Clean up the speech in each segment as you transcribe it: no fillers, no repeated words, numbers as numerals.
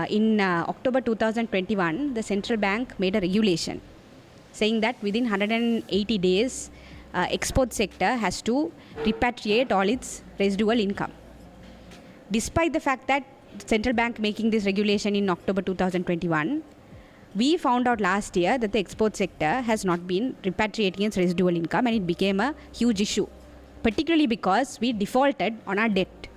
in October 2021, the central bank made a regulation saying that within 180 days, export sector has to repatriate all its residual income. Despite the fact that central bank making this regulation in October 2021, we found out last year that the export sector has not been repatriating its residual income, and it became a huge issue, particularly because we defaulted on our debt.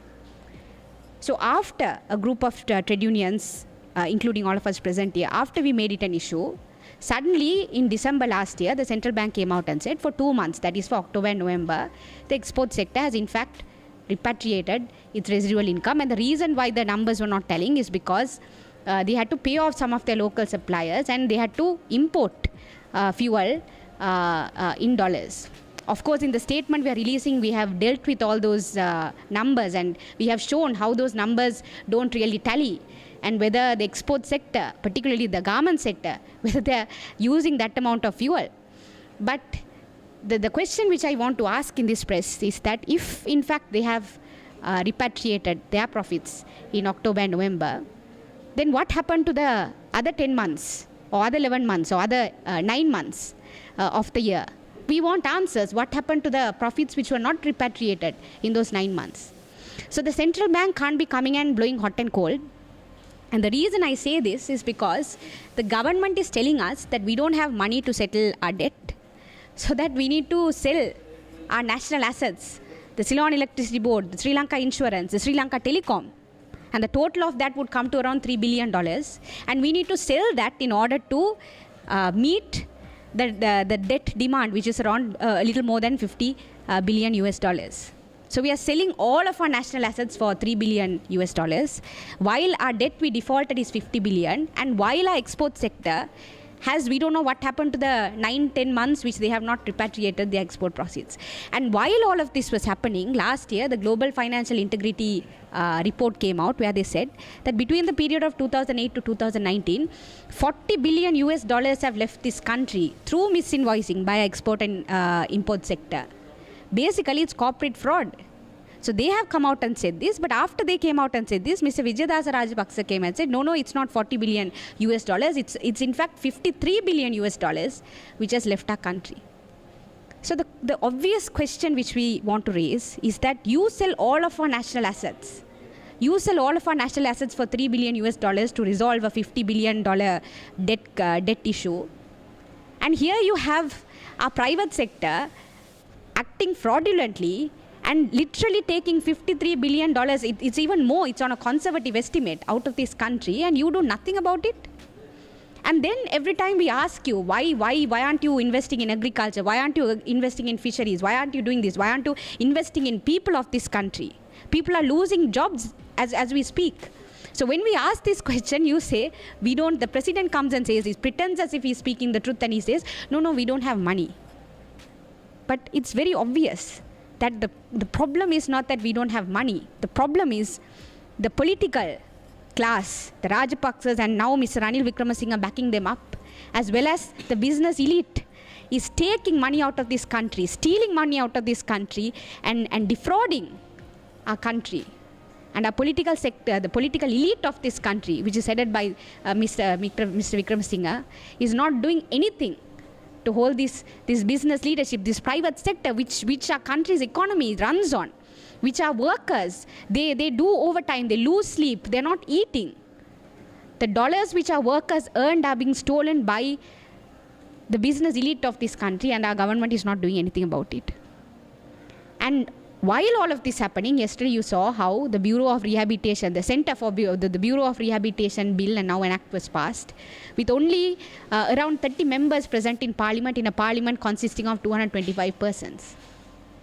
So after a group of trade unions, including all of us present here, after we made it an issue, suddenly in December last year, the central bank came out and said for 2 months, that is for October and November, the export sector has in fact repatriated its residual income. And the reason why the numbers were not telling is because they had to pay off some of their local suppliers and they had to import fuel in dollars. Of course, in the statement we are releasing, we have dealt with all those numbers, and we have shown how those numbers don't really tally, and whether the export sector, particularly the garment sector, whether they are using that amount of fuel. But the question which I want to ask in this press is that if in fact they have repatriated their profits in October and November, then what happened to the other 10 months or other 11 months or other 9 months of the year? We want answers. What happened to the profits which were not repatriated in those 9 months? So the central bank can't be coming and blowing hot and cold. And the reason I say this is because the government is telling us that we don't have money to settle our debt, so that we need to sell our national assets, the Ceylon Electricity Board, the Sri Lanka Insurance, the Sri Lanka Telecom. And the total of that would come to around $3 billion. And we need to sell that in order to meet the debt demand, which is around a little more than $50 billion US dollars. So we are selling all of our national assets for $3 billion US dollars, while our debt we defaulted is $50 billion, and while our export sector has, we don't know what happened to the 9-10 months which they have not repatriated their export proceeds. And while all of this was happening, last year the Global Financial Integrity report came out, where they said that between the period of 2008 to 2019, $40 billion US dollars have left this country through misinvoicing by our export and import sector. Basically, it's corporate fraud. So they have come out and said this, but after they came out and said this, Mr. Vijayadasa Rajapaksa came and said, no, it's not 40 billion US dollars. It's in fact 53 billion US dollars which has left our country. So the obvious question which we want to raise is that you sell all of our national assets. You sell all of our national assets for 3 billion US dollars to resolve a $50 billion debt issue. And here you have our private sector acting fraudulently and literally taking $53 billion, it's even more, it's on a conservative estimate, out of this country, and you do nothing about it. And then every time we ask you, why aren't you investing in agriculture? Why aren't you investing in fisheries? Why aren't you doing this? Why aren't you investing in people of this country? People are losing jobs as we speak. So when we ask this question, you say, the president comes and says, he pretends as if he's speaking the truth, and he says, no, we don't have money. But it's very obvious that the problem is not that we don't have money. The problem is the political class, the Rajapaksas, and now Mr. Ranil Wickremesinghe backing them up, as well as the business elite, is taking money out of this country, stealing money out of this country, and defrauding our country. And our political sector, the political elite of this country, which is headed by Mr. Wickremesinghe, is not doing anything to hold this business leadership, this private sector, which our country's economy runs on, which are workers. They do overtime, they lose sleep, they're not eating. The dollars which our workers earned are being stolen by the business elite of this country, and our government is not doing anything about it. And while all of this happening, yesterday you saw how the Bureau of Rehabilitation, the Center for the Bureau of Rehabilitation bill, and now an act was passed, with only around 30 members present in Parliament, in a Parliament consisting of 225 persons.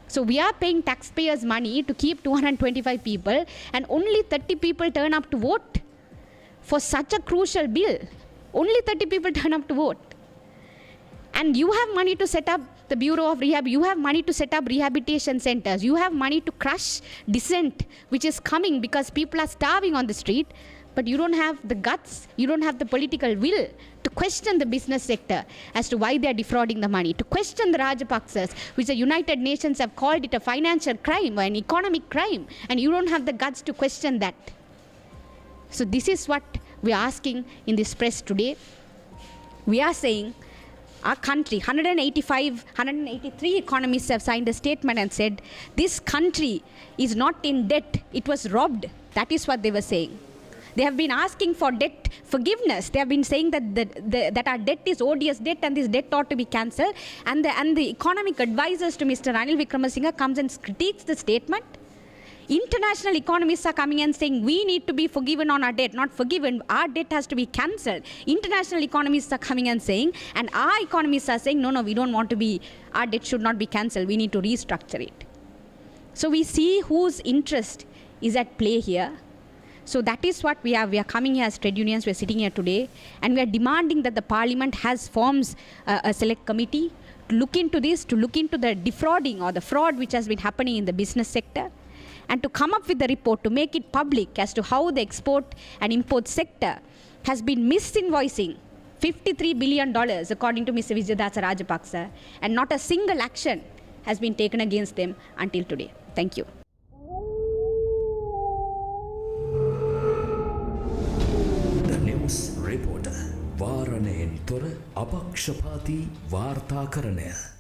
So we are paying taxpayers' money to keep 225 people, and only 30 people turn up to vote for such a crucial bill. Only 30 people turn up to vote. And you have money to set up the Bureau of Rehab, you have money to set up rehabilitation centers, you have money to crush dissent which is coming because people are starving on the street, but you don't have the guts, you don't have the political will to question the business sector as to why they are defrauding the money, to question the Rajapaksas, which the United Nations have called it a financial crime or an economic crime, and you don't have the guts to question that. So this is what we are asking in this press today, we are saying our country, 183 economists have signed a statement and said, this country is not in debt, it was robbed. That is what they were saying. They have been asking for debt forgiveness. They have been saying that our debt is odious debt and this debt ought to be cancelled. And the economic advisors to Mr. Ranil Wickremesinghe comes and critiques the statement. International economists are coming and saying we need to be forgiven on our debt, not forgiven. Our debt has to be cancelled. International economists are coming and saying, and our economists are saying, no, we don't want to be, our debt should not be cancelled. We need to restructure it. So we see whose interest is at play here. So that is what we are. We are coming here as trade unions. We are sitting here today, and we are demanding that the Parliament forms a select committee to look into this, to look into the defrauding or the fraud which has been happening in the business sector, and to come up with the report to make it public as to how the export and import sector has been misinvoicing $53 billion according to Mr. Vijayadasa Rajapaksa, and not a single action has been taken against them until today. Thank you. The News Reporter. වාරණයෙන් තොර අපක්ෂපාතී වාර්තාකරණය.